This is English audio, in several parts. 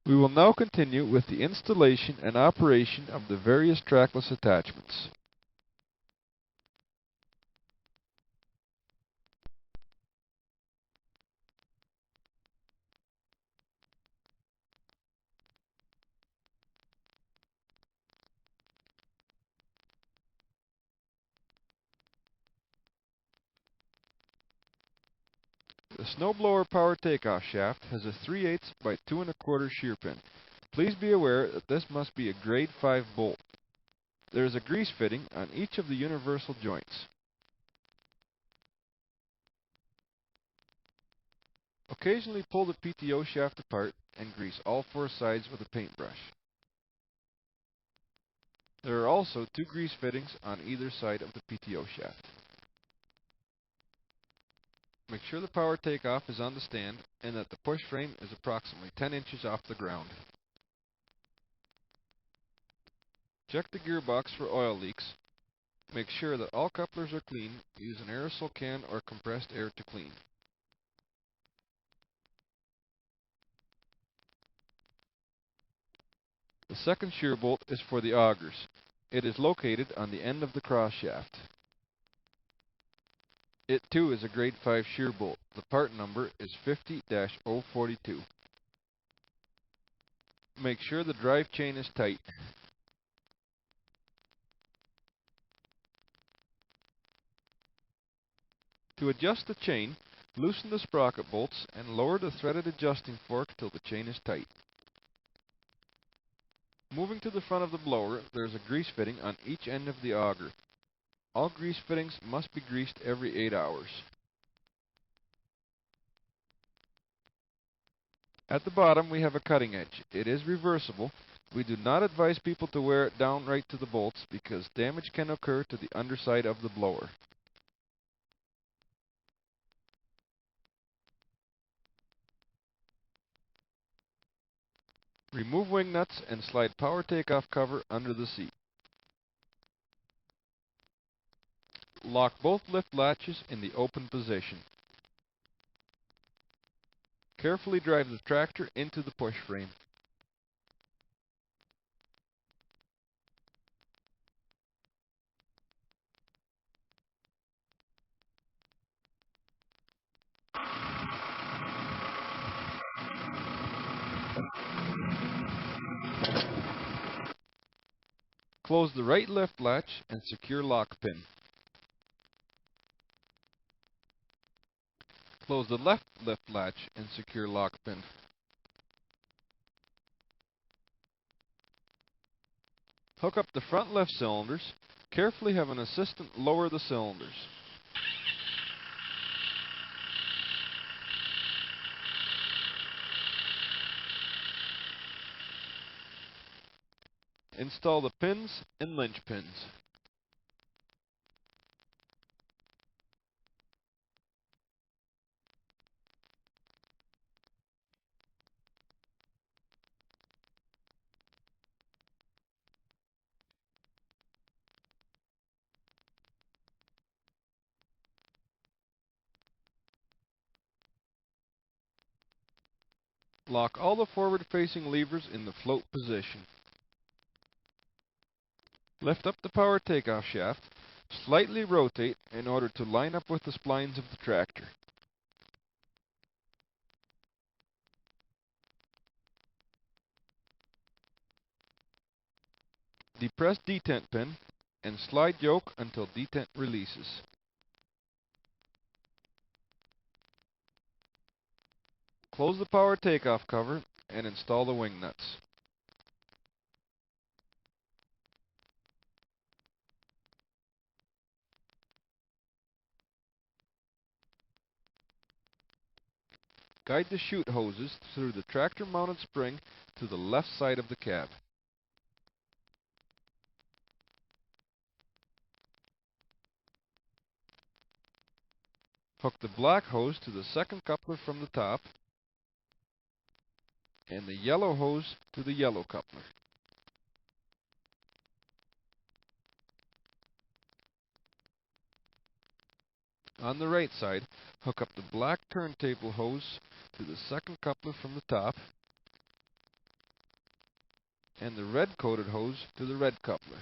We will now continue with the installation and operation of the various trackless attachments. The Snowblower power takeoff shaft has a 3/8 by 2 1/4 shear pin. Please be aware that this must be a grade 5 bolt. There is a grease fitting on each of the universal joints. Occasionally pull the PTO shaft apart and grease all 4 sides with a paintbrush. There are also 2 grease fittings on either side of the PTO shaft. Make sure the power takeoff is on the stand and that the push frame is approximately 10 inches off the ground. Check the gearbox for oil leaks. Make sure that all couplers are clean. Use an aerosol can or compressed air to clean. The second shear bolt is for the augers. It is located on the end of the cross shaft. It too is a grade 5 shear bolt. The part number is 50-042. Make sure the drive chain is tight. To adjust the chain, loosen the sprocket bolts and lower the threaded adjusting fork till the chain is tight. Moving to the front of the blower, there is a grease fitting on each end of the auger. All grease fittings must be greased every 8 hours. At the bottom we have a cutting edge. It is reversible. We do not advise people to wear it down right to the bolts because damage can occur to the underside of the blower. Remove wing nuts and slide power takeoff cover under the seat. Lock both lift latches in the open position. Carefully drive the tractor into the push frame. Close the right lift latch and secure lock pin. Close the left lift latch and secure lock pin. Hook up the front left cylinders. Carefully have an assistant lower the cylinders. Install the pins and linch pins. Lock all the forward-facing levers in the float position. Lift up the power takeoff shaft. Slightly rotate in order to line up with the splines of the tractor. Depress detent pin and slide yoke until detent releases. Close the power takeoff cover and install the wing nuts. Guide the chute hoses through the tractor-mounted spring to the left side of the cab. Hook the black hose to the second coupler from the top and the yellow hose to the yellow coupler. On the right side, hook up the black turntable hose to the second coupler from the top and the red coated hose to the red coupler.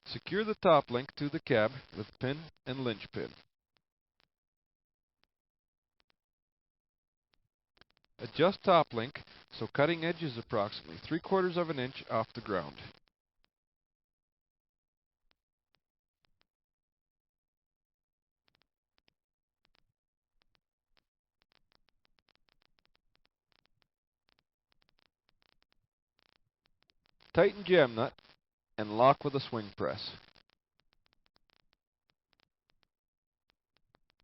Secure the top link to the cab with pin and linchpin. Adjust top link so cutting edge is approximately 3/4 of an inch off the ground. Tighten jam nut and lock with a swing press.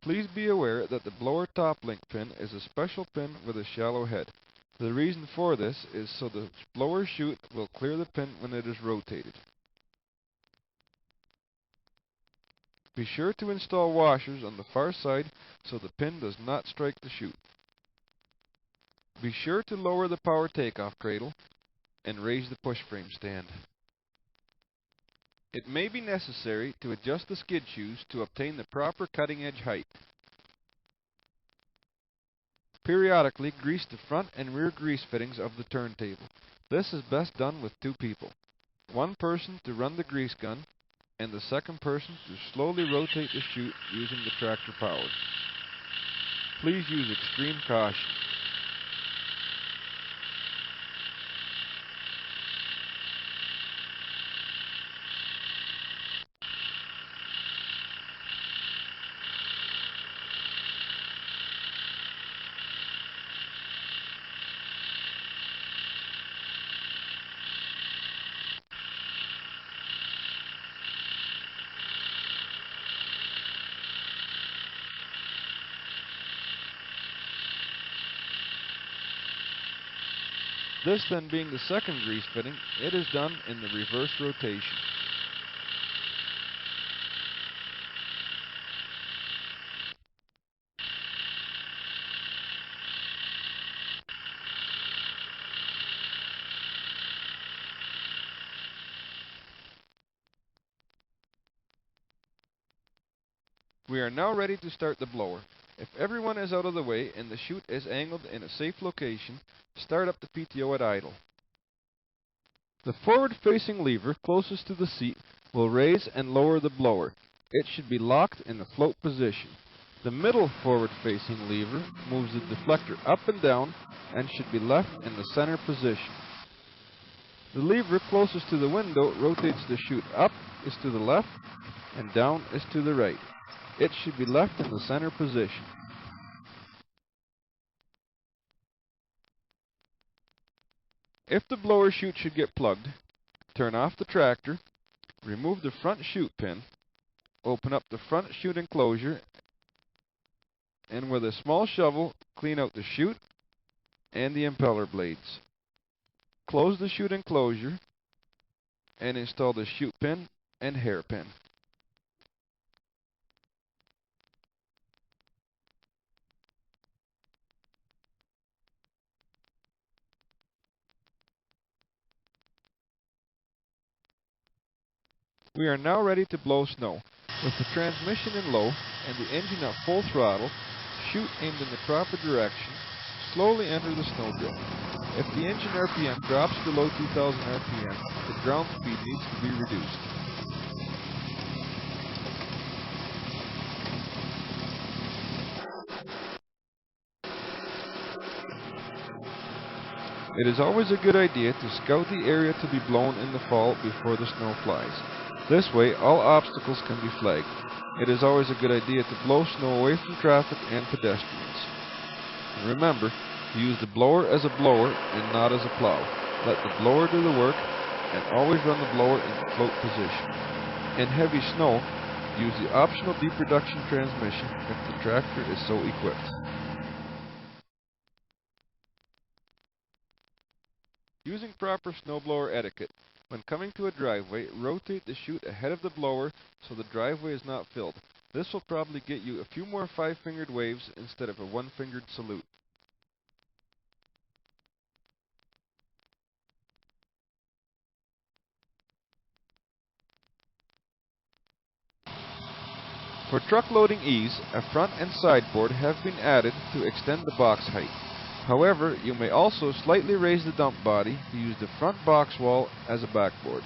Please be aware that the blower top link pin is a special pin with a shallow head. The reason for this is so the blower chute will clear the pin when it is rotated. Be sure to install washers on the far side so the pin does not strike the chute. Be sure to lower the power takeoff cradle and raise the push frame stand. It may be necessary to adjust the skid shoes to obtain the proper cutting edge height. Periodically grease the front and rear grease fittings of the turntable. This is best done with 2 people. One person to run the grease gun and the second person to slowly rotate the chute using the tractor power. Please use extreme caution. This then being the second grease fitting, it is done in the reverse rotation. We are now ready to start the blower. If everyone is out of the way and the chute is angled in a safe location, start up the PTO at idle. The forward-facing lever closest to the seat will raise and lower the blower. It should be locked in the float position. The middle forward-facing lever moves the deflector up and down and should be left in the center position. The lever closest to the window rotates the chute up is to the left and down is to the right. It should be left in the center position. If the blower chute should get plugged, turn off the tractor, remove the front chute pin, open up the front chute enclosure, and with a small shovel, clean out the chute and the impeller blades. Close the chute enclosure and install the chute pin and hairpin. We are now ready to blow snow. With the transmission in low and the engine at full throttle, chute aimed in the proper direction, slowly enter the snow drift. If the engine RPM drops below 2000 RPM, the ground speed needs to be reduced. It is always a good idea to scout the area to be blown in the fall before the snow flies. This way, all obstacles can be flagged. It is always a good idea to blow snow away from traffic and pedestrians. And remember, to use the blower as a blower and not as a plow. Let the blower do the work, and always run the blower in the float position. In heavy snow, use the optional deep reduction transmission if the tractor is so equipped. Using proper snowblower etiquette. When coming to a driveway, rotate the chute ahead of the blower so the driveway is not filled. This will probably get you a few more 5-fingered waves instead of a 1-fingered salute. For truck loading ease, a front and side board have been added to extend the box height. However, you may also slightly raise the dump body to use the front box wall as a backboard.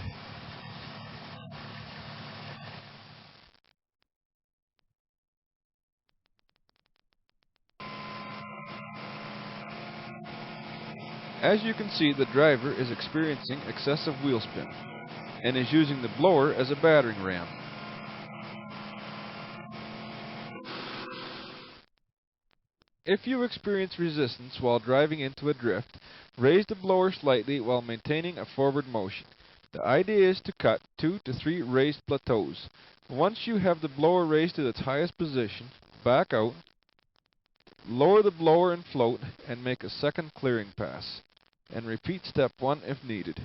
As you can see, the driver is experiencing excessive wheel spin and is using the blower as a battering ram. If you experience resistance while driving into a drift, raise the blower slightly while maintaining a forward motion. The idea is to cut 2 to 3 raised plateaus. Once you have the blower raised to its highest position, back out, lower the blower and float, and make a second clearing pass, and repeat step 1 if needed.